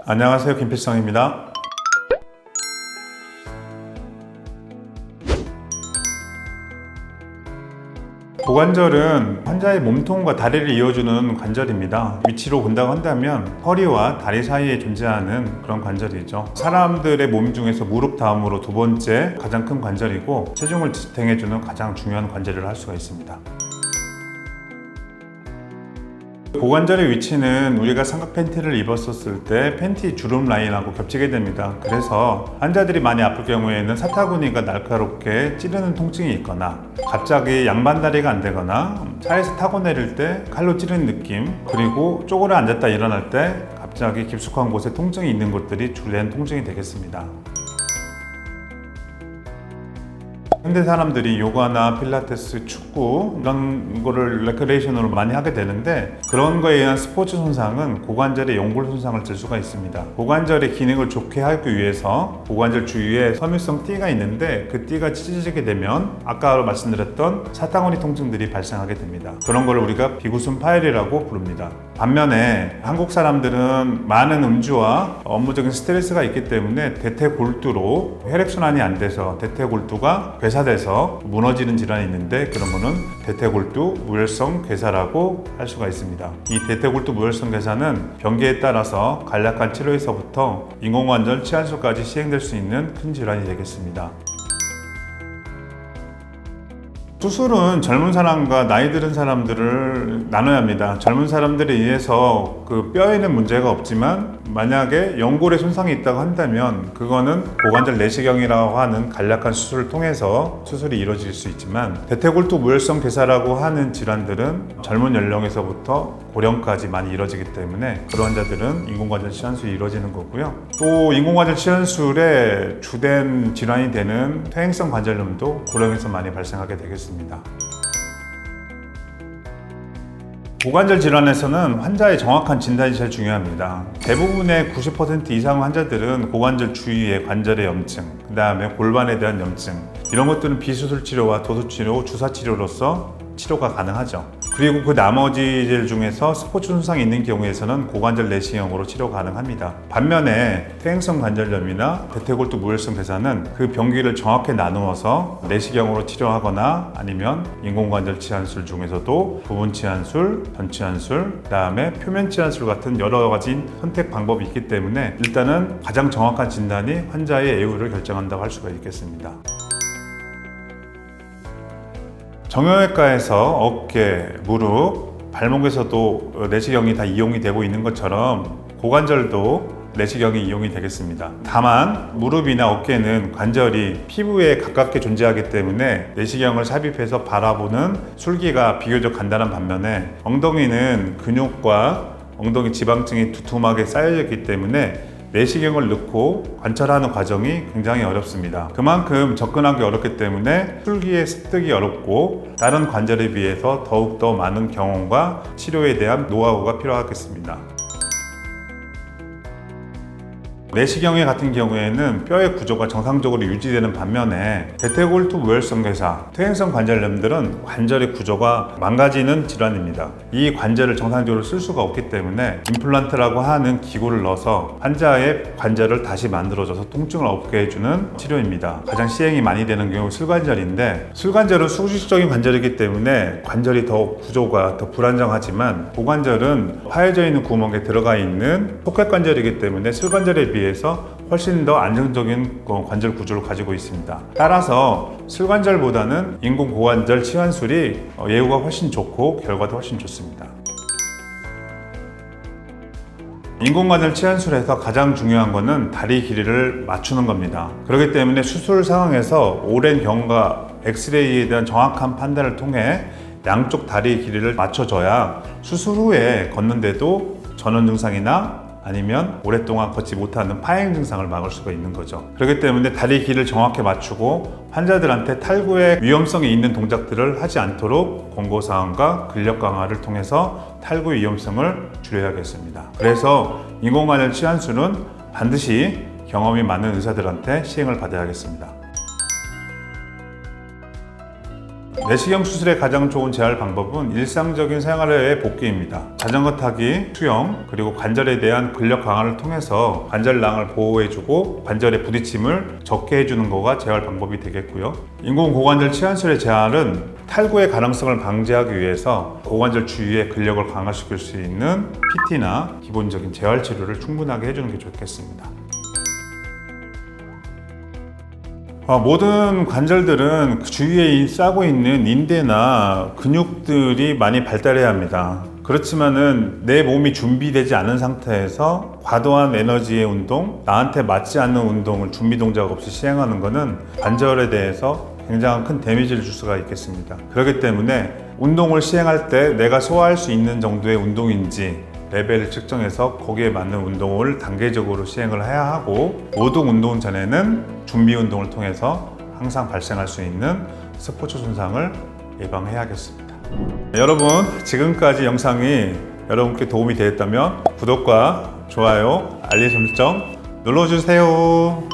안녕하세요, 김필성입니다. 고관절은 환자의 몸통과 다리를 이어주는 관절입니다. 위치로 본다고 한다면 허리와 다리 사이에 존재하는 그런 관절이죠. 사람들의 몸 중에서 무릎 다음으로 두 번째 가장 큰 관절이고 체중을 지탱해주는 가장 중요한 관절이라 할 수가 있습니다. 고관절의 위치는 우리가 삼각 팬티를 입었었을 때 팬티 주름 라인하고 겹치게 됩니다. 그래서 환자들이 많이 아플 경우에는 사타구니가 날카롭게 찌르는 통증이 있거나 갑자기 양반다리가 안 되거나 차에서 타고 내릴 때 칼로 찌르는 느낌, 그리고 쪼그려 앉았다 일어날 때 갑자기 깊숙한 곳에 통증이 있는 것들이 주된 통증이 되겠습니다. 현대 사람들이 요가나 필라테스, 축구 이런 거를 레크레이션으로 많이 하게 되는데 그런 거에 의한 스포츠 손상은 고관절의 연골 손상을 줄 수가 있습니다. 고관절의 기능을 좋게 하기 위해서 고관절 주위에 섬유성 띠가 있는데 그 띠가 찢어지게 되면 아까 말씀드렸던 사타구니 통증들이 발생하게 됩니다. 그런 걸 우리가 비구순 파열이라고 부릅니다. 반면에 한국 사람들은 많은 음주와 업무적인 스트레스가 있기 때문에 대퇴골두로 혈액순환이 안 돼서 대퇴골두가 괴사돼서 무너지는 질환이 있는데 그런 거는 대퇴골두 무혈성 괴사라고 할 수가 있습니다. 이 대퇴골두 무혈성 괴사는 병기에 따라서 간략한 치료에서부터 인공관절 치환술까지 시행될 수 있는 큰 질환이 되겠습니다. 수술은 젊은 사람과 나이 들은 사람들을 나눠야 합니다. 젊은 사람들에 의해서 그 뼈에는 문제가 없지만 만약에 연골에 손상이 있다고 한다면 그거는 고관절 내시경이라고 하는 간략한 수술을 통해서 수술이 이루어질 수 있지만 대퇴골두 무혈성 괴사라고 하는 질환들은 젊은 연령에서부터 고령까지 많이 이루어지기 때문에 그런 환자들은 인공관절 치환술이 이루어지는 거고요. 또 인공관절 치환술의 주된 질환이 되는 퇴행성 관절염도 고령에서 많이 발생하게 되겠습니다. 고관절 질환에서는 환자의 정확한 진단이 제일 중요합니다. 대부분의 90% 이상 환자들은 고관절 주위의 관절의 염증, 그 다음에 골반에 대한 염증 이런 것들은 비수술 치료와 도수 치료, 주사 치료로서 치료가 가능하죠. 그리고 그 나머지들 중에서 스포츠 손상이 있는 경우에서는 고관절 내시경으로 치료 가능합니다. 반면에 퇴행성 관절염이나 대퇴골두 무혈성 괴사는 그 병기를 정확히 나누어서 내시경으로 치료하거나 아니면 인공관절 치환술 중에서도 부분 치환술, 전 치환술, 그 다음에 표면 치환술 같은 여러 가지 선택 방법이 있기 때문에 일단은 가장 정확한 진단이 환자의 애유를 결정한다고 할 수가 있겠습니다. 정형외과에서 어깨, 무릎, 발목에서도 내시경이 다 이용이 되고 있는 것처럼 고관절도 내시경이 이용이 되겠습니다. 다만 무릎이나 어깨는 관절이 피부에 가깝게 존재하기 때문에 내시경을 삽입해서 바라보는 술기가 비교적 간단한 반면에 엉덩이는 근육과 엉덩이 지방층이 두툼하게 쌓여져 있기 때문에 내시경을 넣고 관찰하는 과정이 굉장히 어렵습니다. 그만큼 접근하기 어렵기 때문에 술기에 습득이 어렵고 다른 관절에 비해서 더욱더 많은 경험과 치료에 대한 노하우가 필요하겠습니다. 내시경의 같은 경우에는 뼈의 구조가 정상적으로 유지되는 반면에 대퇴골두 무혈성 괴사, 퇴행성 관절염들은 관절의 구조가 망가지는 질환입니다. 이 관절을 정상적으로 쓸 수가 없기 때문에 임플란트라고 하는 기구를 넣어서 환자의 관절을 다시 만들어줘서 통증을 없게 해주는 치료입니다. 가장 시행이 많이 되는 경우 술관절인데 술관절은 수직적인 관절이기 때문에 관절이 더 구조가 더 불안정하지만 고관절은 파여져 있는 구멍에 들어가 있는 속혈관절이기 때문에 술관절에 비해서 훨씬 더 안정적인 관절 구조를 가지고 있습니다. 따라서 술관절보다는 인공 고관절 치환술이 예후가 훨씬 좋고 결과도 훨씬 좋습니다. 인공관절 치환술에서 가장 중요한 것은 다리 길이를 맞추는 겁니다. 그렇기 때문에 수술 상황에서 오랜 경과 엑스레이에 대한 정확한 판단을 통해 양쪽 다리 길이를 맞춰줘야 수술 후에 걷는데도 전원 증상이나 아니면 오랫동안 걷지 못하는 파행 증상을 막을 수가 있는 거죠. 그렇기 때문에 다리 길이를 정확히 맞추고 환자들한테 탈구의 위험성이 있는 동작들을 하지 않도록 권고사항과 근력 강화를 통해서 탈구 위험성을 줄여야겠습니다. 그래서 인공관절 치환술은 반드시 경험이 많은 의사들한테 시행을 받아야겠습니다. 내시경 수술의 가장 좋은 재활 방법은 일상적인 생활의 복귀입니다. 자전거 타기, 수영, 그리고 관절에 대한 근력 강화를 통해서 관절낭을 보호해주고 관절의 부딪힘을 적게 해주는 거가 재활 방법이 되겠고요. 인공 고관절 치환술의 재활은 탈구의 가능성을 방지하기 위해서 고관절 주위의 근력을 강화시킬 수 있는 PT나 기본적인 재활 치료를 충분하게 해주는 게 좋겠습니다. 모든 관절들은 그 주위에 쌓고 있는 인대나 근육들이 많이 발달해야 합니다. 그렇지만은 내 몸이 준비되지 않은 상태에서 과도한 에너지의 운동, 나한테 맞지 않는 운동을 준비 동작 없이 시행하는 것은 관절에 대해서 굉장히 큰 데미지를 줄 수가 있겠습니다. 그렇기 때문에 운동을 시행할 때 내가 소화할 수 있는 정도의 운동인지 레벨을 측정해서 거기에 맞는 운동을 단계적으로 시행을 해야 하고, 모든 운동 전에는 준비 운동을 통해서 항상 발생할 수 있는 스포츠 손상을 예방해야겠습니다. 여러분, 지금까지 영상이 여러분께 도움이 되었다면 구독과 좋아요, 알림 설정 눌러주세요.